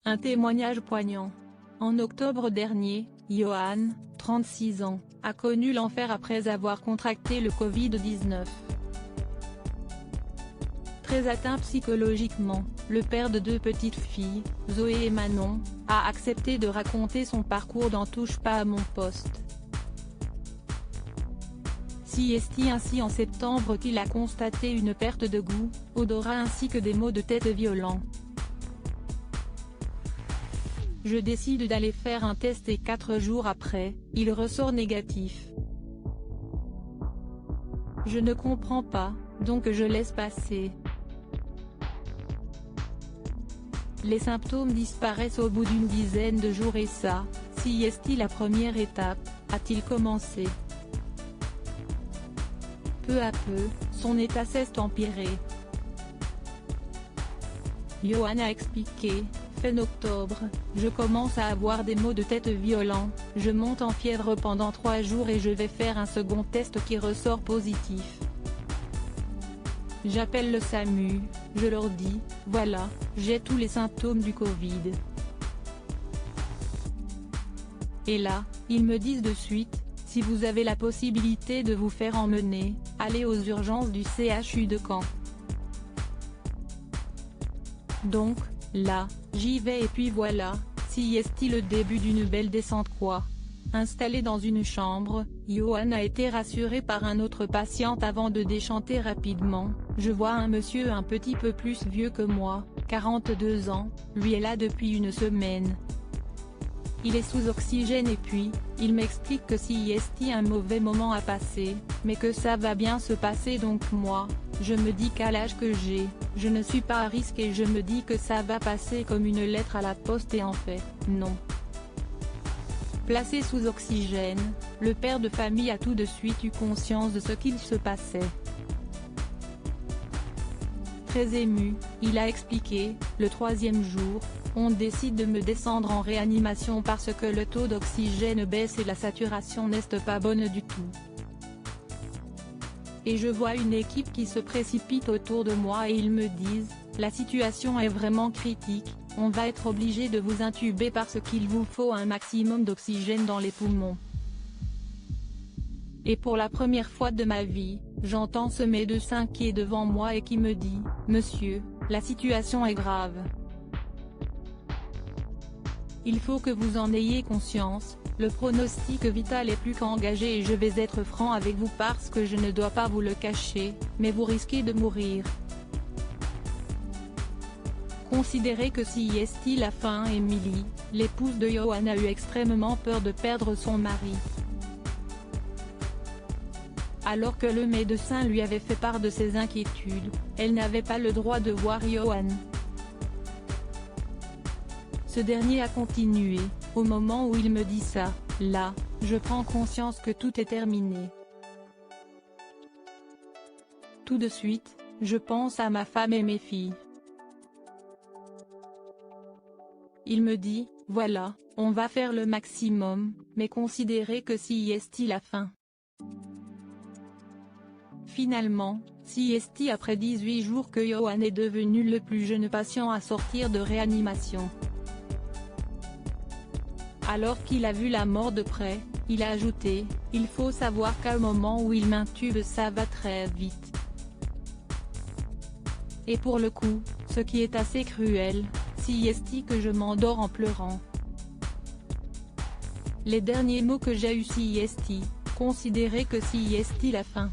Un témoignage poignant. En octobre dernier, Johan, 36 ans, a connu l'enfer après avoir contracté le Covid-19. Très atteint psychologiquement, le père de deux petites filles, Zoé et Manon, a accepté de raconter son parcours dans Touche pas à mon poste. C'est ainsi en septembre qu'il a constaté une perte de goût, odorat ainsi que des maux de tête violents. Je décide d'aller faire un test et 4 jours après, il ressort négatif. Je ne comprends pas, donc je laisse passer. Les symptômes disparaissent au bout d'une dizaine de jours et ça, c'est la première étape, a-t-il commencé. Peu à peu, son état s'est empiré. Johan a expliqué, fin octobre, je commence à avoir des maux de tête violents, je monte en fièvre pendant 3 jours et je vais faire un second test qui ressort positif. J'appelle le SAMU, je leur dis, voilà, j'ai tous les symptômes du Covid. Et là, ils me disent de suite, si vous avez la possibilité de vous faire emmener, allez aux urgences du CHU de Caen. Donc, là, j'y vais et puis voilà, c'est le début d'une belle descente quoi. Installé dans une chambre, Johan a été rassuré par un autre patient avant de déchanter rapidement. Je vois un monsieur un petit peu plus vieux que moi, 42 ans, lui est là depuis une semaine. Il est sous oxygène et puis, il m'explique que c'est un mauvais moment à passer, mais que ça va bien se passer donc moi, je me dis qu'à l'âge que j'ai, je ne suis pas à risque et je me dis que ça va passer comme une lettre à la poste et en fait, non. Placé sous oxygène, le père de famille a tout de suite eu conscience de ce qu'il se passait. Très ému, il a expliqué, le 3e jour, on décide de me descendre en réanimation parce que le taux d'oxygène baisse et la saturation n'est pas bonne du tout. Et je vois une équipe qui se précipite autour de moi et ils me disent, la situation est vraiment critique, on va être obligé de vous intuber parce qu'il vous faut un maximum d'oxygène dans les poumons. Et pour la première fois de ma vie, j'entends ce médecin qui est devant moi et qui me dit, monsieur, la situation est grave. Il faut que vous en ayez conscience, le pronostic vital est plus qu'engagé et je vais être franc avec vous parce que je ne dois pas vous le cacher, mais vous risquez de mourir. Considérez que c'est la fin Emily, l'épouse de Johan a eu extrêmement peur de perdre son mari. Alors que le médecin lui avait fait part de ses inquiétudes, elle n'avait pas le droit de voir Johan. Ce dernier a continué, au moment où il me dit ça, là, je prends conscience que tout est terminé. Tout de suite, je pense à ma femme et mes filles. Il me dit, voilà, on va faire le maximum, mais considérez que c'est la fin. Finalement, c'est après 18 jours que Johan est devenu le plus jeune patient à sortir de réanimation. Alors qu'il a vu la mort de près, il a ajouté, il faut savoir qu'au moment où il m'intube ça va très vite. Et pour le coup, ce qui est assez cruel, c'est que je m'endors en pleurant. Les derniers mots que j'ai eu considérez que c'est la fin.